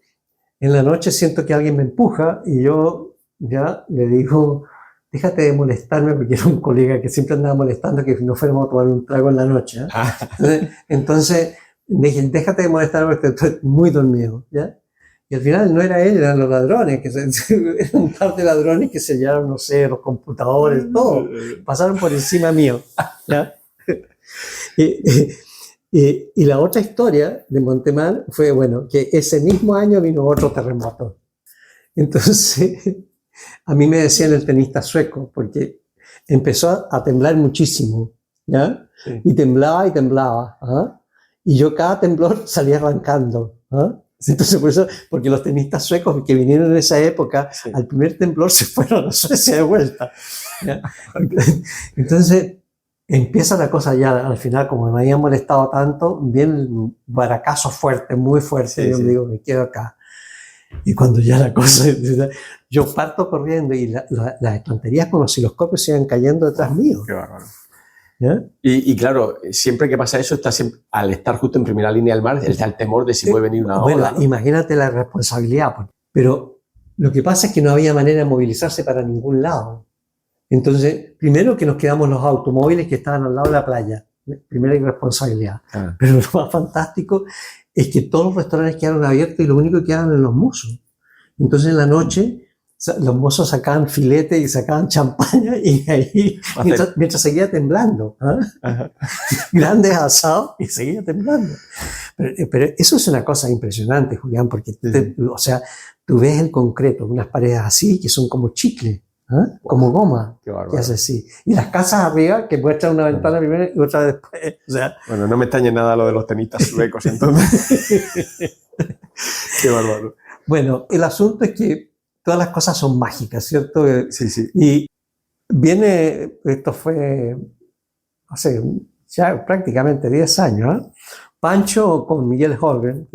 en la noche siento que alguien me empuja y yo ya le digo, déjate de molestarme, porque era un colega que siempre andaba molestando que no fuéramos a tomar un trago en la noche, ¿eh? Entonces dije, déjate de molestarme porque estoy muy dormido, ¿ya? Y al final no era él, eran los ladrones, eran un par de ladrones que sellaron, no sé, los computadores, todo. Pasaron por encima mío, ¿ya? Y la otra historia de Montemar fue, bueno, que ese mismo año vino otro terremoto. Entonces, a mí me decían el tenista sueco, porque empezó a temblar muchísimo. ¿ya? Sí. Y temblaba. ¿Ah? Y yo cada temblor salía arrancando. ¿Ah? Entonces, por eso, porque los tenistas suecos que vinieron en esa época, Sí. al primer temblor se fueron a Suecia de vuelta. ¿Ya? Entonces, empieza la cosa ya, al final, como me había molestado tanto, viene el baracazo fuerte, muy fuerte, Sí, y yo sí. me digo, me quedo acá. Y cuando ya la cosa, yo parto corriendo y las estanterías con los osciloscopios se iban cayendo detrás mío. Qué bárbaro. ¿Ya? Y claro, siempre que pasa eso, al estar justo en primera línea del mar, está el temor de si puede venir una Bueno, ola, ¿no? imagínate la responsabilidad. Pero lo que pasa es que no había manera de movilizarse para ningún lado. Entonces, primero que nos quedamos los automóviles que estaban al lado de la playa. Primera irresponsabilidad. Ah, Pero lo más fantástico es que todos los restaurantes quedaron abiertos y lo único que quedaban eran los mozos. Entonces, en la noche, los mozos sacaban filete y sacaban champaña y ahí, mientras seguía temblando, ¿ah? Ajá. Grandes asados y seguía temblando. Pero eso es una cosa impresionante, Julián, porque o sea, tú ves el concreto, unas paredes así que son como chicle, ¿ah? Como goma, Qué bárbaro. que hace así. Y las casas arriba que muestran una ventana primero y otra después. O sea, Bueno, no me extraña nada lo de los tenistas suecos, entonces. Qué bárbaro. bueno, el asunto es que todas las cosas son mágicas, ¿cierto? Sí, sí. Y esto fue hace ya prácticamente 10 años, ¿eh? Pancho con Miguel Holgren,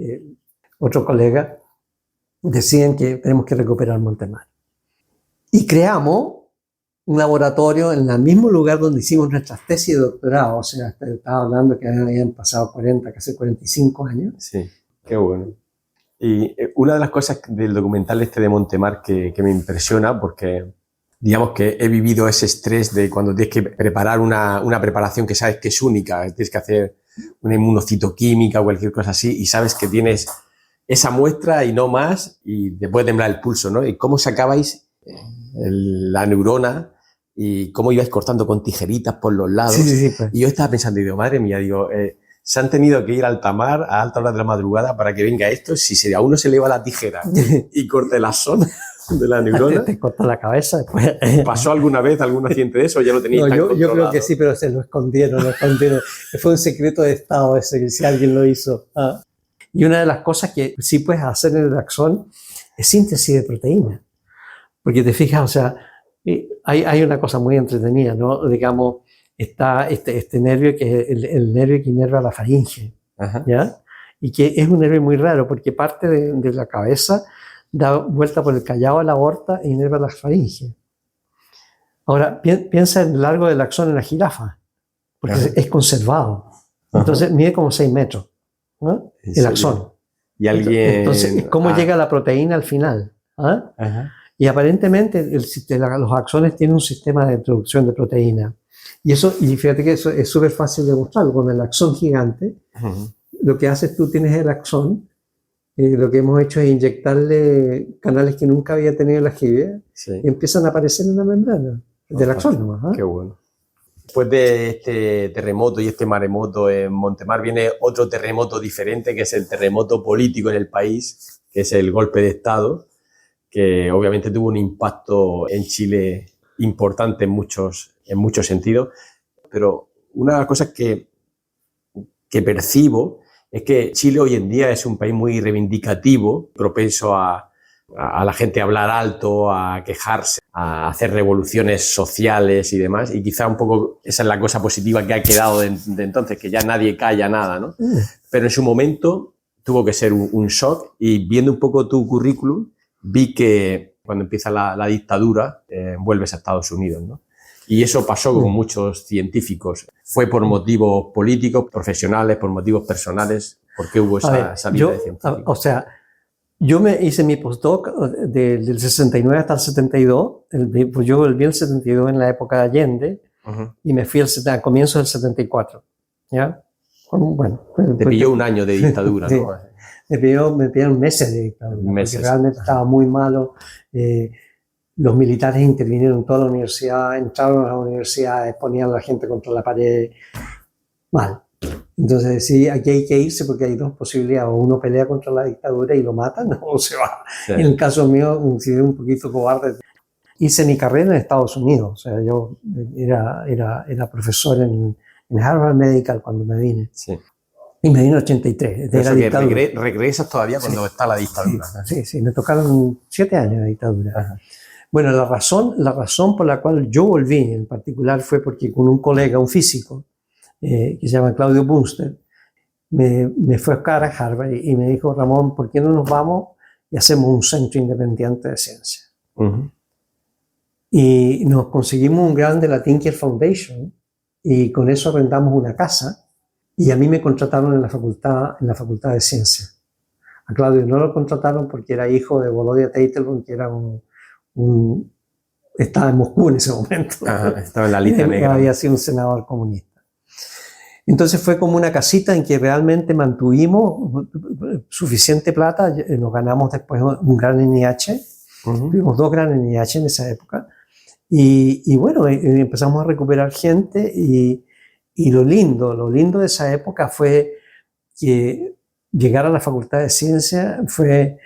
otro colega, deciden que tenemos que recuperar Montemar. Y creamos un laboratorio en el mismo lugar donde hicimos nuestras tesis de doctorado, o sea, estaba hablando que habían pasado 40, casi 45 años. Sí, qué bueno. Y una de las cosas del documental este de Montemar que me impresiona, porque digamos que he vivido ese estrés de cuando tienes que preparar una preparación que sabes que es única, tienes que hacer una inmunocitoquímica o cualquier cosa así y sabes que tienes esa muestra y no más y te puede temblar el pulso, ¿no? Y cómo sacabais la neurona y cómo ibais cortando con tijeritas por los lados. Sí, pues. Y yo estaba pensando, digo, madre mía, digo, se han tenido que ir a alta mar a alta hora de la madrugada para que venga esto. Si a uno se le va la tijera y corte la zona de la neurona. Te cortó la cabeza después. ¿Pasó alguna vez algún accidente de eso? ¿Ya lo teníais No, tan yo creo controlado? que sí, pero se lo escondieron. Fue un secreto de Estado ese, que si alguien lo hizo. Ah. Y una de las cosas que sí puedes hacer en el Axón es síntesis de proteína. Porque te fijas, o sea, hay una cosa muy entretenida, ¿no? Digamos, está este nervio que es el nervio que inerva la faringe, ¿ya? Y que es un nervio muy raro porque parte de la cabeza, da vuelta por el callado a la aorta e inerva la faringe. Ahora, piensa en el largo del axón en la jirafa, porque es conservado. Entonces, mide como 6 metros, ¿no? El axón. Y alguien... Entonces, ¿cómo llega la proteína al final? ¿Ah? Ajá. Y aparentemente los axones tienen un sistema de introducción de proteína. Y fíjate que eso es súper fácil de mostrarlo. Con el axón gigante, lo que haces tú, tienes el axón, lo que hemos hecho es inyectarle canales que nunca había tenido la jibia, y empiezan a aparecer en la membrana del axón nomás. ¿Ah? Qué bueno. Después de este terremoto y este maremoto en Montemar viene otro terremoto diferente, que es el terremoto político en el país, que es el golpe de Estado, que obviamente tuvo un impacto en Chile importante en muchos sentidos. Pero una de las cosas que percibo es que Chile hoy en día es un país muy reivindicativo, propenso a la gente a hablar alto, a quejarse, a hacer revoluciones sociales y demás, y quizá un poco esa es la cosa positiva que ha quedado de entonces, que ya nadie calla nada, ¿no? Pero en su momento tuvo que ser un shock, y viendo un poco tu currículum, vi que cuando empieza la dictadura, vuelves a Estados Unidos, ¿no? Y eso pasó con muchos científicos. ¿Fue por motivos políticos, profesionales, por motivos personales? ¿Por qué hubo esa salida de científicos? O sea, yo me hice mi postdoc del 69 hasta el 72. Yo volví el 72 en la época de Allende y me fui a comienzos del 74. ¿Ya? Bueno, te pilló un año de dictadura, sí, ¿no? Me pillaron meses de dictadura. Meses. Porque realmente estaba muy malo. Los militares intervinieron en toda la universidad, entraron a las universidades, ponían a la gente contra la pared. Mal. Entonces, sí, aquí hay que irse porque hay dos posibilidades. O uno pelea contra la dictadura y lo matan, o se va. Sí. En el caso mío, un poquito cobarde. Hice mi carrera en Estados Unidos. O sea, yo era profesor en en Harvard Medical cuando me vine. Sí. Y me vine en 83, de la dictadura. Regresas todavía cuando está la dictadura. Sí, me tocaron 7 años de dictadura. Ajá. Bueno, la razón por la cual yo volví en particular fue porque con un colega, un físico, que se llama Claudio Bunster, me fue a buscar a Harvard y me dijo, Ramón, ¿por qué no nos vamos y hacemos un centro independiente de ciencia? Uh-huh. Y nos conseguimos un grant de la Tinker Foundation y con eso arrendamos una casa y a mí me contrataron en la facultad de ciencia. A Claudio no lo contrataron porque era hijo de Volodya Teitelbaum, que era estaba en Moscú en ese momento. Ajá, estaba en la lista negra. Había sido un senador comunista. Entonces fue como una casita en que realmente mantuvimos suficiente plata, nos ganamos después un gran NIH, tuvimos 2 gran NIH en esa época, y bueno, empezamos a recuperar gente, y lo lindo de esa época fue que llegar a la Facultad de Ciencia fue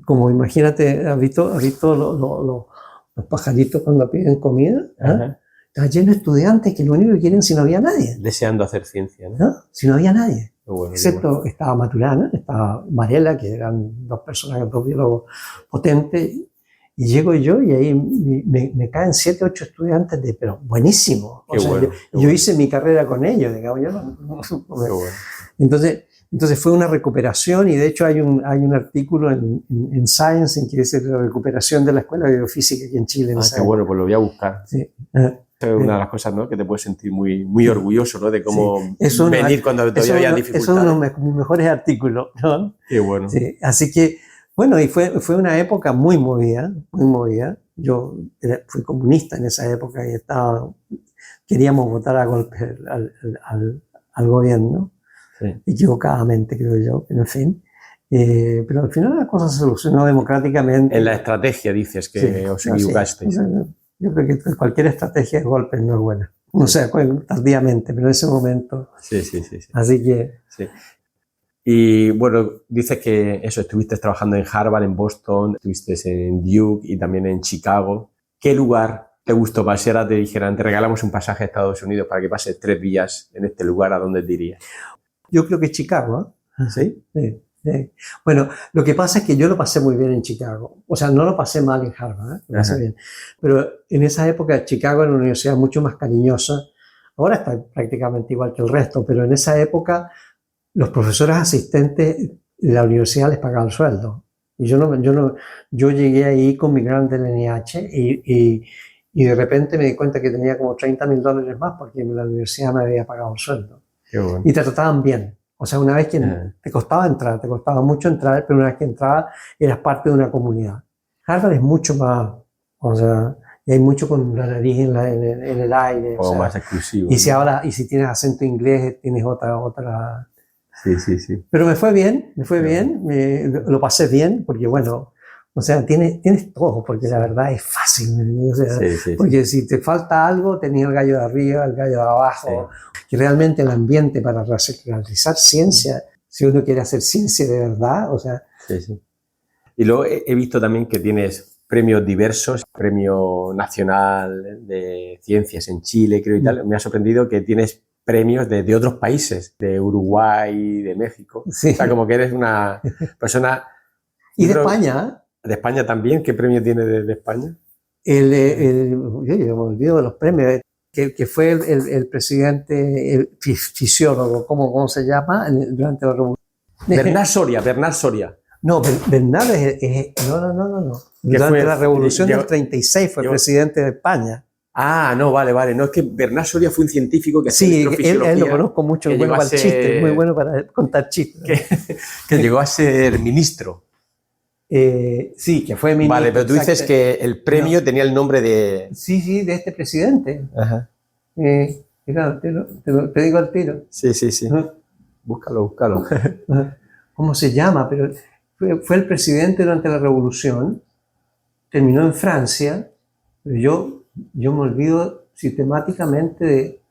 como, imagínate, ¿has visto los pajaritos cuando piden comida? ¿Ah? Está lleno de estudiantes que lo único que quieren si no había nadie. Deseando hacer ciencia, ¿no? ¿No? Si no había nadie. Bueno, Excepto estaba Maturana, estaba Varela, que eran 2 personas, 2 biólogos potentes. Y llego yo y ahí me caen 7, 8 estudiantes pero buenísimo. O sea, yo hice mi carrera con ellos, digamos. Entonces fue una recuperación, y de hecho hay un artículo en Science en que dice la recuperación de la Escuela de Biofísica aquí en Chile. Qué bueno, pues lo voy a buscar. Sí. Es una de las cosas, ¿no?, que te puedes sentir muy orgulloso, ¿no?, de cómo venir cuando todavía había dificultades. Es uno de mis mejores artículos, ¿no? Qué bueno. Sí, así que, bueno, y fue una época muy movida, muy movida. Yo fui comunista en esa época y queríamos votar a golpe al gobierno, equivocadamente, creo yo, en fin. Pero al final la cosa se solucionó democráticamente. En la estrategia dices que os equivocasteis. Sí. Yo creo que cualquier estrategia de golpe no es buena. No sé, tardíamente, pero en ese momento. Sí. Así que... Sí. Y bueno, dices que estuviste trabajando en Harvard, en Boston, estuviste en Duke y también en Chicago. ¿Qué lugar te gustó más? Si ahora te dijeran, te regalamos un pasaje a Estados Unidos para que pases 3 días en este lugar, ¿a dónde te irías? Yo creo que Chicago, ¿eh? ¿Sí? Sí. Bueno, lo que pasa es que yo lo pasé muy bien en Chicago. O sea, no lo pasé mal en Harvard, lo pasé bien. Pero en esa época Chicago era una universidad mucho más cariñosa. Ahora está prácticamente igual que el resto, pero en esa época los profesores asistentes de la universidad les pagaban el sueldo. Y yo llegué ahí con mi grant del NIH y de repente me di cuenta que tenía como $30,000 más porque la universidad me había pagado el sueldo. Qué bueno. Y te trataban bien. O sea, una vez que te costaba entrar, te costaba mucho entrar, pero una vez que entrabas eras parte de una comunidad. Harvard es mucho más, o sea, y hay mucho con la nariz en el aire. O sea, más exclusivo. Y si tienes acento inglés, tienes otra. Sí. Pero me fue bien, lo pasé bien, porque bueno, o sea, tienes todo, porque la verdad es fácil. O sea, porque si te falta algo, tenés el gallo de arriba, el gallo de abajo. Que realmente el ambiente para realizar ciencia, si uno quiere hacer ciencia de verdad, o sea... Sí. Y luego he visto también que tienes premios diversos, premio nacional de ciencias en Chile, creo, y tal. Me ha sorprendido que tienes premios de otros países, de Uruguay, de México. Sí. O sea, como que eres una persona... Y de España. ¿De España también? ¿Qué premio tienes de España? Yo me olvido de los premios. Que fue el presidente, el fisiólogo, ¿cómo se llama? Durante la revolución. Bernard Soria. No, Bernard no. Durante la revolución del 36 fue presidente de España. Ah, no, vale. No, es que Bernard Soria fue un científico que... Sí, él lo conozco mucho, es bueno para el chiste, muy bueno para contar chistes. Que llegó a ser ministro. Sí, que fue ministro. Vale, pero tú dices que el premio tenía el nombre de... Sí, de este presidente. Ajá. Te digo al tiro. Sí. Búscalo. ¿Cómo se llama? Pero fue el presidente durante la revolución, terminó en Francia, pero yo me olvido sistemáticamente de...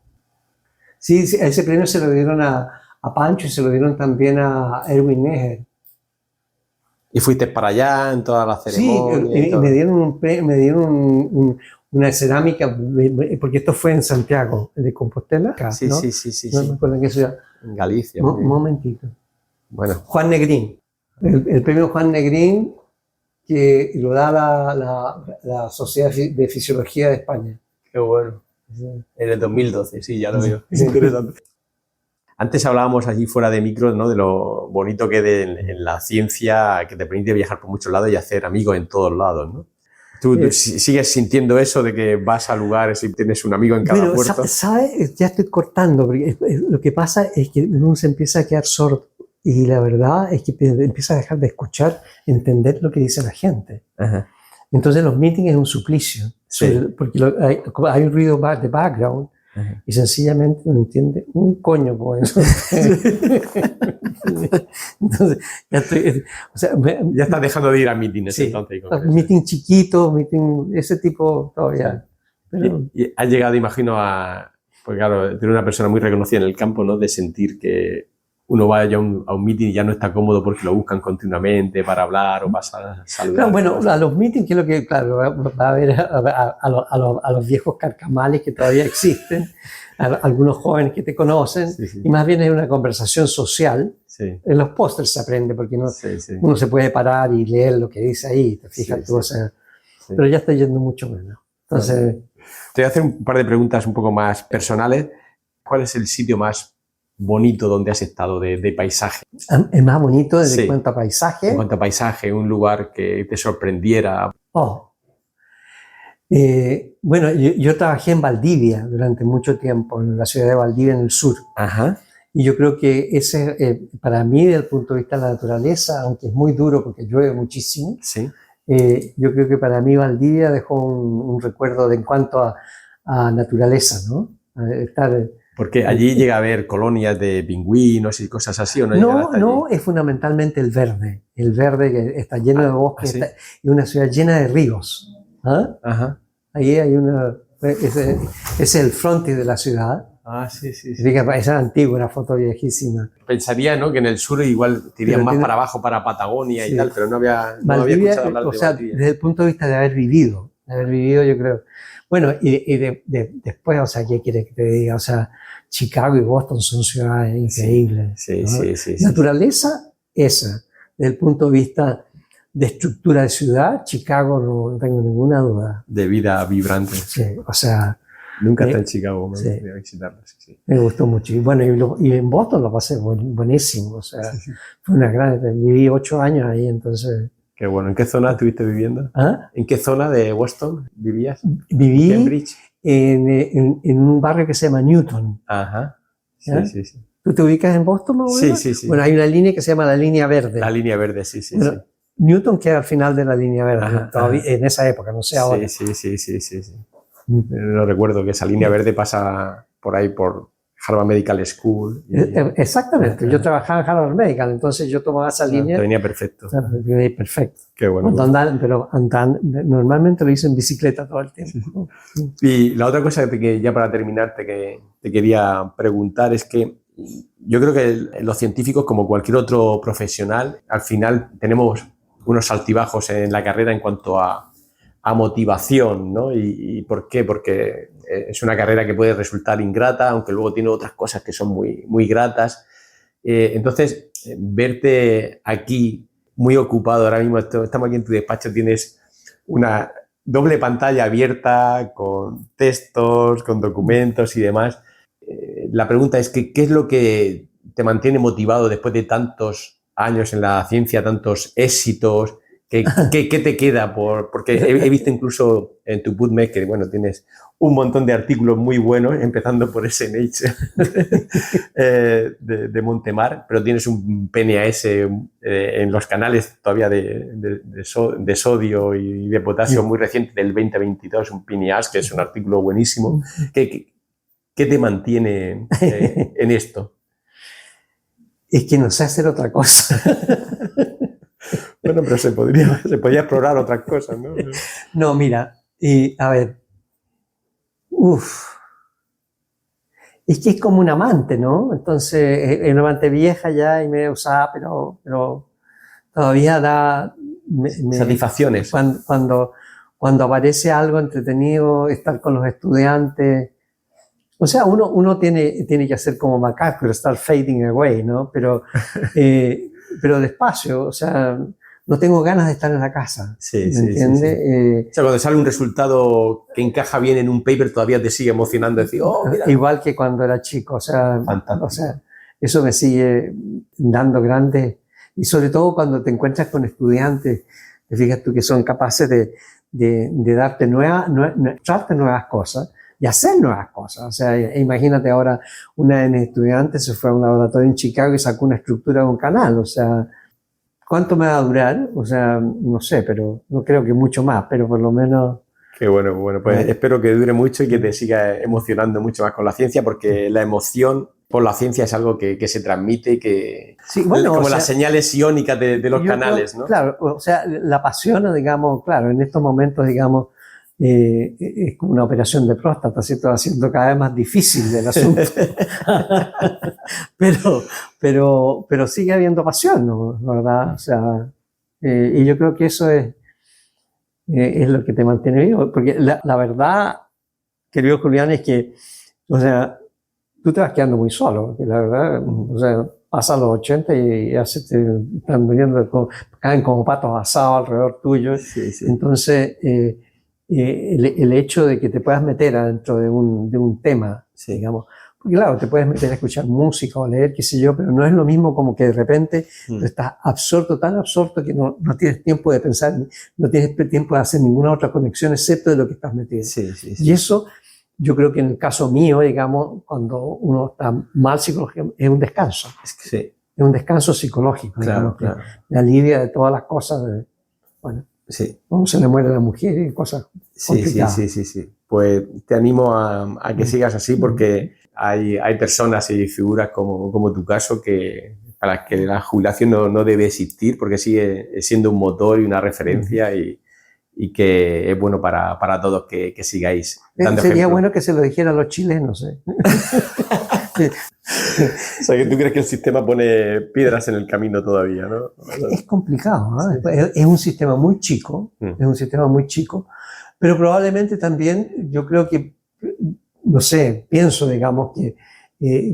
Sí, ese premio se lo dieron a Pancho y se lo dieron también a Erwin Neher. ¿Y fuiste para allá en toda la ceremonia? Sí, me dieron una cerámica, porque esto fue en Santiago de Compostela, acá, Sí, ¿no? sí, sí, sí, No sí. me acuerdo en qué ciudad. En Galicia. Un muy bien. momentito. Bueno, Juan Negrín. El premio Juan Negrín que lo da la Sociedad de Fisiología de España. qué bueno. En el 2012, sí, ya lo veo. Es Sí. interesante. Antes hablábamos allí fuera de micro, ¿no? De lo bonito que en la ciencia que te permite viajar por muchos lados y hacer amigos en todos lados, ¿no? ¿Tú sigues sintiendo eso de que vas a lugares y tienes un amigo en cada Bueno, puerto? ¿sabes? Ya estoy cortando, porque lo que pasa es que uno se empieza a quedar sordo y la verdad es que empieza a dejar de escuchar, entender lo que dice la gente. Ajá. Entonces los meetings es un suplicio, Sí. porque hay un ruido de background. Ajá. Y sencillamente no entiende un coño con eso. Entonces, ya estoy, o sea, Ya estás dejando de ir a mítines, sí, entonces. y congresos. meeting chiquito, meeting, ese tipo todavía. Pero, Y has llegado, imagino, pues claro, tener una persona muy reconocida en el campo, ¿no? De sentir que uno va ya a un meeting y ya no está cómodo porque lo buscan continuamente para hablar o para saludar. claro, bueno, a los meetings, que es lo que, claro, va a ver a los viejos carcamales que todavía existen, a algunos jóvenes que te conocen, Sí, sí. y más bien es una conversación social. Sí, En los pósters se aprende, porque no, sí, sí. uno se puede parar y leer lo que dice ahí, te fijas Sí, tú, sí. o sea, Sí. pero ya está yendo mucho menos. Entonces, Te voy a hacer un par de preguntas un poco más personales. ¿Cuál es el sitio más bonito donde has estado de paisaje? es más bonito desde Sí. cuanto a paisaje. En cuanto a paisaje, un lugar que te sorprendiera. Oh. Bueno, yo trabajé en Valdivia durante mucho tiempo, en la ciudad de Valdivia, en el sur. Ajá. Y yo creo que ese, para mí, desde el punto de vista de la naturaleza, aunque es muy duro porque llueve muchísimo, Sí. yo creo que para mí Valdivia dejó un recuerdo en cuanto a naturaleza, ¿no? A estar, Porque allí llega a haber colonias de pingüinos y cosas así, ¿o no? llegan no, hasta no, allí? es fundamentalmente el verde que está lleno de bosques, ¿sí? y una ciudad llena de ríos. ¿Ah? Ajá. Ahí hay ese es el frontis de la ciudad. Ah, sí, sí, sí. Esa es antigua, una foto viejísima. Pensaría, ¿no? Que en el sur igual te irían Pero más tiene- para abajo, para Patagonia Sí. y tal, pero no había Valdivia, escuchado hablar o de sea, Valdivia. desde el punto de vista de haber vivido, yo creo. Bueno, y después, o sea, ¿qué quieres que te diga? O sea, Chicago y Boston son ciudades increíbles. Sí, ¿no? sí, sí, sí. Naturaleza, esa. Desde el punto de vista de estructura de ciudad, Chicago no tengo ninguna duda. De vida vibrante. Sí, o sea, Nunca Sí. está en Chicago, me Sí. gustaría visitarlo. Sí, sí. me gustó mucho. Y bueno, y en Boston lo pasé buenísimo. O sea, fue una gran. Viví 8 años ahí, entonces. Qué bueno. ¿En qué zona estuviste viviendo? ¿Ah? ¿En qué zona de Boston vivías? Viví Cambridge. en un barrio que se llama Newton. Ajá. Sí, ¿Ya? sí, sí. ¿Tú te ubicas en Boston, más o Sí, menos? sí, sí. Bueno, hay una línea que se llama la línea verde. La línea verde, sí, sí, Bueno, sí. Newton queda al final de la línea verde, Ajá, todavía, ajá. en esa época, no sé ahora. Sí, sí, sí, sí, sí, sí. No recuerdo que esa línea verde pasa por ahí por Harvard Medical School. Exactamente, yo trabajaba en Harvard Medical, entonces yo tomaba esa Te línea. venía perfecto. Perfecto. Qué bueno. Pero normalmente lo hice en bicicleta todo el tiempo. Y la otra cosa que ya para terminar te quería preguntar es que yo creo que los científicos, como cualquier otro profesional, al final tenemos unos altibajos en la carrera en cuanto a motivación, ¿no? ¿Y por qué? Porque es una carrera que puede resultar ingrata, aunque luego tiene otras cosas que son muy, muy gratas. Entonces, verte aquí muy ocupado, ahora mismo estamos aquí en tu despacho, tienes una doble pantalla abierta con textos, con documentos y demás. La pregunta es que, ¿qué es lo que te mantiene motivado después de tantos años en la ciencia, tantos éxitos? ¿Qué te queda? Porque he visto incluso en tu PubMed que, bueno, tienes un montón de artículos muy buenos, empezando por ese Nature de Montemar, pero tienes un PNAS en los canales todavía de sodio y de potasio muy reciente del 2022, un PNAS, que es un artículo buenísimo. ¿Qué te mantiene en esto? Es que no sé hacer otra cosa. Bueno, pero se podría explorar otras cosas, ¿no? No, mira, a ver. Es que es como un amante, ¿no? Entonces, es una amante vieja ya y medio usada, pero todavía da... Satisfacciones. Cuando cuando aparece algo entretenido, estar con los estudiantes. O sea, uno tiene que hacer como MacArthur, estar fading away, ¿no? Pero despacio, o sea, no tengo ganas de estar en la casa. Sí, ¿me entiendes? O sea, cuando sale un resultado que encaja bien en un paper, todavía te sigue emocionando decir, oh, mira. Igual que cuando era chico, o sea, eso me sigue dando grandes, y sobre todo cuando te encuentras con estudiantes, te fijas tú que son capaces de darte mostrarte nuevas cosas y hacer nuevas cosas. O sea, imagínate ahora, una de mis estudiantes se fue a un laboratorio en Chicago y sacó una estructura de un canal. O sea, ¿cuánto me va a durar? O sea, no sé, pero no creo que mucho más, pero por lo menos... Qué bueno, pues espero que dure mucho y que te siga emocionando mucho más con la ciencia, porque la emoción por la ciencia es algo que se transmite y que... Sí, bueno, como o sea, las señales iónicas de los canales, creo, ¿no? Claro, o sea, la pasión, digamos, claro, en estos momentos, digamos, es como una operación de próstata, ¿cierto? Haciendo cada vez más difícil el asunto. pero sigue habiendo pasión, ¿no? ¿Verdad? O sea, y yo creo que eso es lo que te mantiene vivo, porque la verdad, querido Julián, es que, o sea, tú te vas quedando muy solo, porque la verdad, o sea, pasan los 80 y ya se te están muriendo, caen como patos asados alrededor tuyo. Sí. Entonces, el hecho de que te puedas meter adentro de un tema, digamos, porque claro, te puedes meter a escuchar música o a leer, qué sé yo, pero no es lo mismo como que de repente estás absorto, tan absorto que no tienes tiempo de pensar, no tienes tiempo de hacer ninguna otra conexión excepto de lo que estás metido. Sí. Y eso, yo creo que en el caso mío, digamos, cuando uno está mal psicológicamente, es un descanso. Sí. Es un descanso psicológico, claro. Me alivia de todas las cosas, Sí. Cómo se le muere a la mujer y cosas complicadas. Sí. Pues te animo a que sigas así, porque hay personas y figuras como tu caso para las que la jubilación no debe existir, porque sigue siendo un motor y una referencia y que es bueno para todos que sigáis dando Sería ejemplo. bueno que se lo dijera a los chilenos. O sea, que tú crees que el sistema pone piedras en el camino todavía, ¿no? Es complicado, ¿no? Sí. Es un sistema muy chico, pero probablemente también yo creo que, no sé, pienso, digamos, que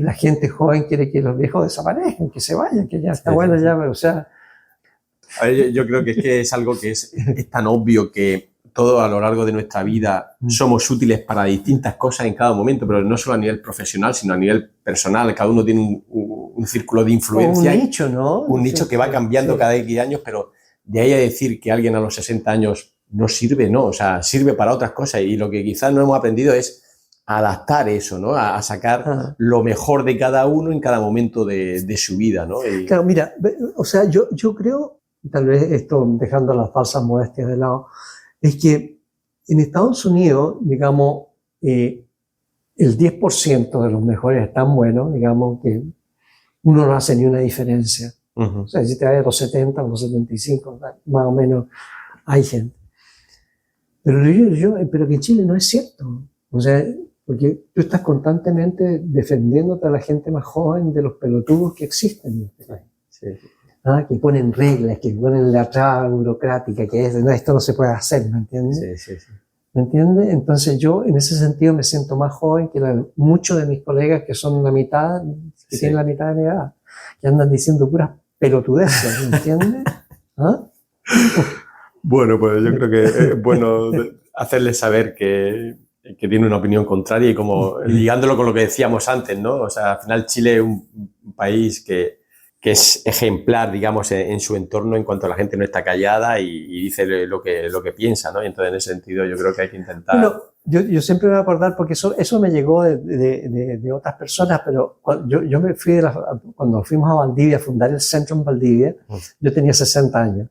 la gente joven quiere que los viejos desaparezcan, que se vayan, que ya está bueno ya, pero o sea... A ver, yo creo que es algo que es tan obvio que todos a lo largo de nuestra vida somos útiles para distintas cosas en cada momento, pero no solo a nivel profesional, sino a nivel personal. Cada uno tiene un círculo de influencia. Un nicho, ¿no? Un nicho que va cambiando cada X años, pero de ahí a decir que alguien a los 60 años no sirve, no. O sea, sirve para otras cosas, y lo que quizás no hemos aprendido es adaptar eso, ¿no? A sacar lo mejor de cada uno en cada momento de su vida, ¿no? Claro, mira, o sea, yo creo, tal vez esto dejando las falsas modestias de lado, es que en Estados Unidos, digamos, el 10% de los mejores es tan buenos, digamos, que uno no hace ni una diferencia. O sea, si te vas a los 70, a los 75, más o menos hay gente. Pero pero que en Chile no es cierto. O sea, porque tú estás constantemente defendiéndote a la gente más joven de los pelotudos que existen en este país. Sí. Que ponen reglas, que ponen la traba burocrática, que es, no, esto no se puede hacer, ¿me entiendes? Sí. ¿Me entiendes? Entonces yo en ese sentido me siento más joven que muchos de mis colegas que son la mitad, que tienen la mitad de mi edad, que andan diciendo puras pelotudeces, ¿me entiendes? Bueno, pues yo creo que es bueno hacerles saber que tiene una opinión contraria, y como ligándolo con lo que decíamos antes, ¿no? O sea, al final Chile es un país que es ejemplar, digamos, en su entorno en cuanto a la gente no está callada y dice lo que piensa, ¿no? Y entonces, en ese sentido, yo creo que hay que intentar... Bueno, yo siempre me voy a acordar, porque eso me llegó de otras personas, pero yo me fui, cuando fuimos a Valdivia a fundar el centro en Valdivia, yo tenía 60 años,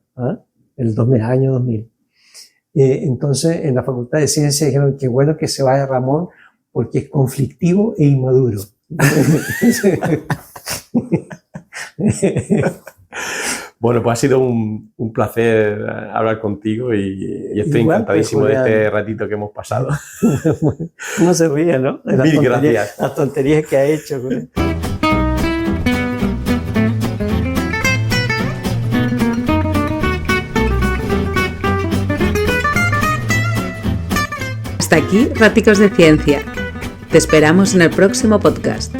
el año 2000. Entonces, en la Facultad de Ciencias dijeron que bueno que se vaya Ramón, porque es conflictivo e inmaduro. Bueno, pues ha sido un placer hablar contigo y estoy encantadísimo de este ratito que hemos pasado. No se ríe, ¿no? Mil gracias. Las tonterías que ha hecho. Hasta aquí, Raticos de Ciencia. Te esperamos en el próximo podcast.